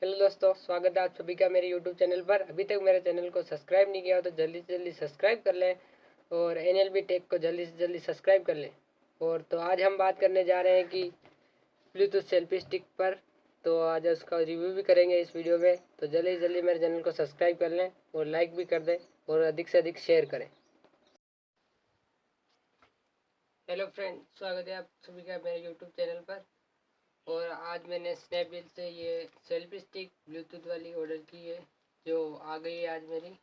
Hello दोस्तों, स्वागत है आप सभी का मेरे यूट्यूब चैनल पर। अभी तक मेरे चैनल को सब्सक्राइब नहीं किया हो तो जल्दी से जल्दी सब्सक्राइब कर लें और एनएलबी टेक को जल्दी से जल्दी सब्सक्राइब कर लें। और तो आज हम बात करने जा रहे हैं कि ब्लूटूथ सेल्फी स्टिक पर, तो आज उसका रिव्यू भी करेंगे इस वीडियो में। तो जल्दी से जल्दी मेरे चैनल को सब्सक्राइब कर लें और लाइक भी कर दें और अधिक से अधिक शेयर करें। हेलो फ्रेंड, स्वागत है आप सभी का मेरे यूट्यूब चैनल पर। और आज मैंने स्नैपडील से ये सेल्फी स्टिक ब्लूटूथ वाली ऑर्डर की है, जो आ गई है आज मेरी।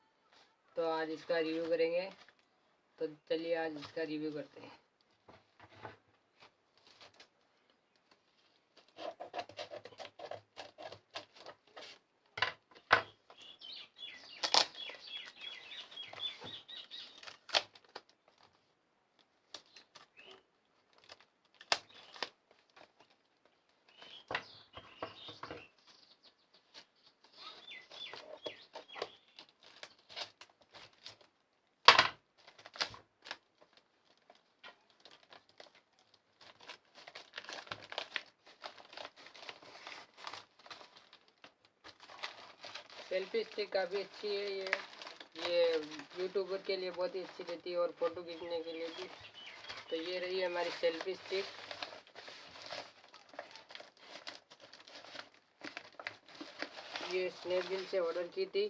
तो आज इसका रिव्यू करेंगे। तो चलिए आज इसका रिव्यू करते हैं। सेल्फी स्टिक काफ़ी अच्छी है। ये यूट्यूबर के लिए बहुत ही अच्छी रहती है और फ़ोटो खींचने के लिए भी। तो ये रही है हमारी सेल्फी स्टिक। ये स्नैपडील से ऑर्डर की थी।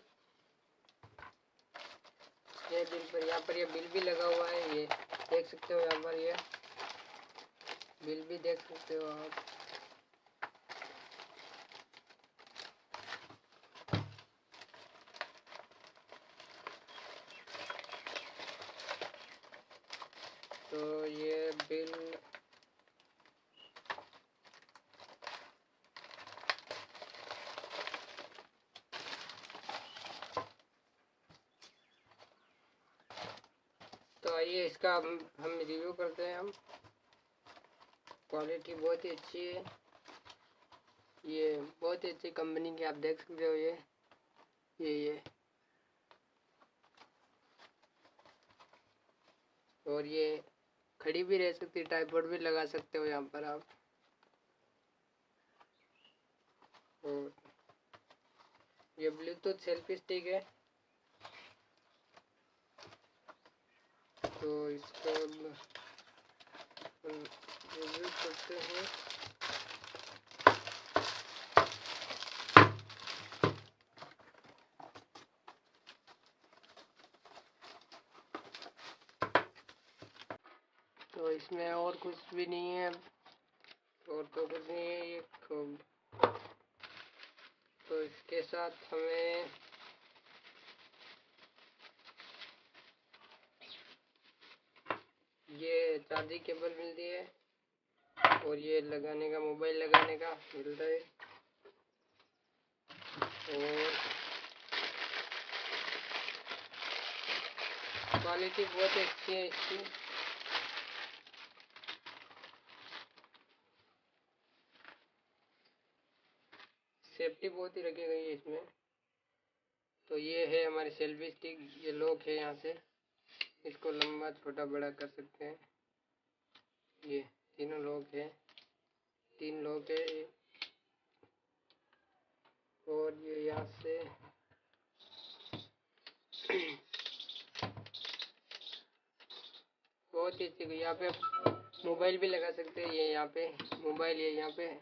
स्नैपडील पर यहाँ पर ये बिल भी लगा हुआ है, ये देख सकते हो। यहाँ पर ये बिल भी देख सकते हो आप। तो ये बिल तो आइए इसका हम रिव्यू करते हैं। हम क्वालिटी बहुत ही अच्छी है। ये बहुत ही अच्छी कंपनी की, आप देख सकते हो। ये और ये खड़ी भी रह सकती है, ट्राइपॉड भी लगा सकते हो यहाँ पर आप। और ये ब्लूटूथ सेल्फी स्टिक है। तो इसका हम रिव्यू करते हैं। तो इसमें और कुछ भी नहीं है, और तो कुछ नहीं है ये तो इसके साथ हमें ये चार्जिंग केबल मिलती है और ये लगाने का, मोबाइल लगाने का मिलता है। और क्वालिटी बहुत अच्छी है इसकी। सेफ्टी बहुत ही रखी गई है इसमें। तो ये है हमारी सेल्फी स्टिक। ये लॉक है, यहाँ से इसको लंबा छोटा बड़ा कर सकते हैं। ये तीनों लॉक है, 3 लॉक है। और ये यहाँ से बहुत ही अच्छी। यहाँ पे मोबाइल भी लगा सकते हैं। ये यहाँ पे मोबाइल, ये यहाँ पे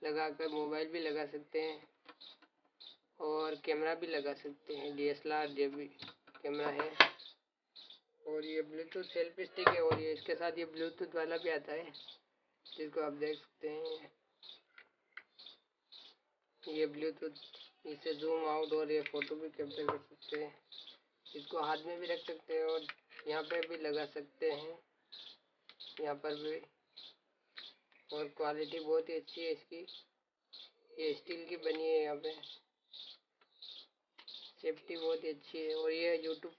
लगा कर मोबाइल भी लगा सकते हैं और कैमरा भी लगा सकते हैं। DSLR जो भी कैमरा है। और ये ब्लूटूथ सेल्फी स्टिक है। और ये इसके साथ ये ब्लूटूथ वाला भी आता है, जिसको आप देख सकते हैं। ये ब्लूटूथ, इसे जूम आउट और ये फ़ोटो भी कैप्चर कर सकते हैं। इसको हाथ में भी रख सकते हैं और यहाँ पे भी लगा सकते हैं, यहाँ पर भी। और क्वालिटी बहुत ही अच्छी है इसकी। ये स्टील की बनी है। यहाँ पे सेफ्टी बहुत ही अच्छी है। और ये यूट्यूब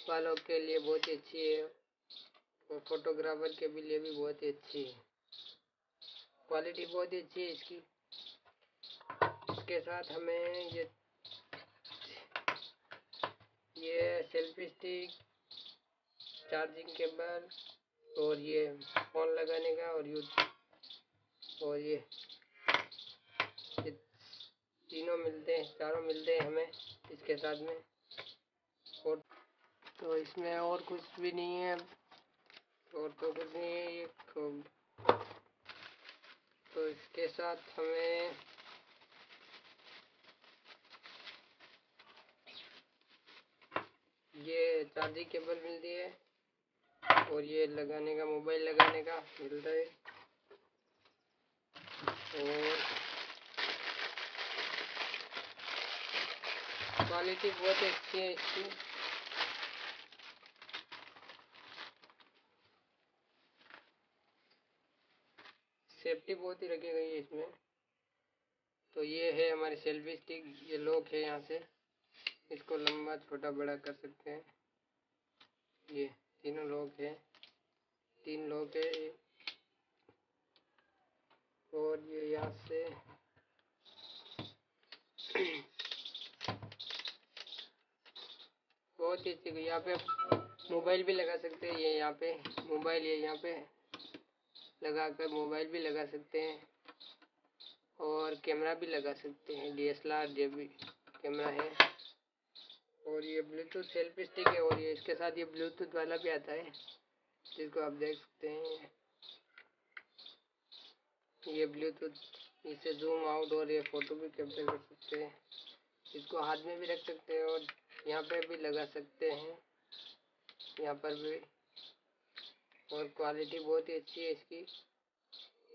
वालों के लिए बहुत ही अच्छी है और फोटोग्राफर के भी लिए भी बहुत ही अच्छी है। क्वालिटी बहुत ही अच्छी है इसकी। इसके साथ हमें ये सेल्फी स्टिक, चार्जिंग केबल और ये फ़ोन लगाने का और ये चारों मिलते हैं हमें इसके साथ में। और तो इसमें और कुछ भी नहीं है, और तो कुछ नहीं है ये। तो इसके साथ हमें ये चार्जिंग केबल मिलती है, और ये लगाने का, मोबाइल लगाने का मिलता है। और क्वालिटी बहुत अच्छी है इसकी। सेफ्टी बहुत ही रखी गई है इसमें। तो ये है हमारी सेल्फी स्टिक, ये लॉक है, यहाँ से इसको लंबा छोटा बड़ा कर सकते हैं। ये तीनों लॉक है, 3 लॉक है ये। और ये यहाँ से बहुत ही अच्छी, यहाँ पे मोबाइल भी लगा सकते हैं। ये यहाँ पे मोबाइल, ये यहाँ पे लगा कर मोबाइल भी लगा सकते हैं, और कैमरा भी लगा सकते हैं, DSLR जो भी कैमरा है। और ये ब्लूटूथ सेल्फी स्टिक है, और ये इसके साथ ये ब्लूटूथ वाला भी आता है, जिसको आप देख सकते हैं। ये ब्लूटूथ, इसे जूम आउट और ये फ़ोटो भी कैप्चर कर सकते हैं। इसको हाथ में भी रख सकते हैं, और यहाँ पे भी लगा सकते हैं, यहाँ पर भी। और क्वालिटी बहुत ही अच्छी है इसकी,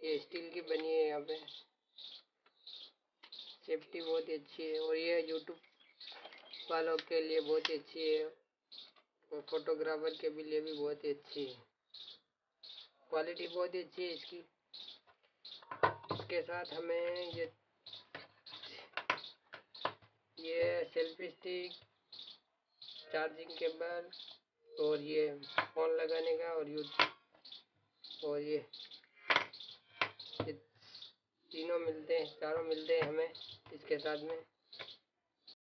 ये स्टील की बनी है। यहाँ पे सेफ्टी बहुत ही अच्छी है, और ये यूट्यूब वालों के लिए बहुत ही अच्छी है, और फोटोग्राफर के भी लिए भी बहुत ही अच्छी है। क्वालिटी बहुत ही अच्छी है इसकी। इसके साथ हमें ये सेल्फी स्टिक, चार्जिंग केबल, और ये फ़ोन लगाने का, और यूट्यूब, और ये तीनों मिलते हैं, चारों मिलते हैं हमें इसके साथ में।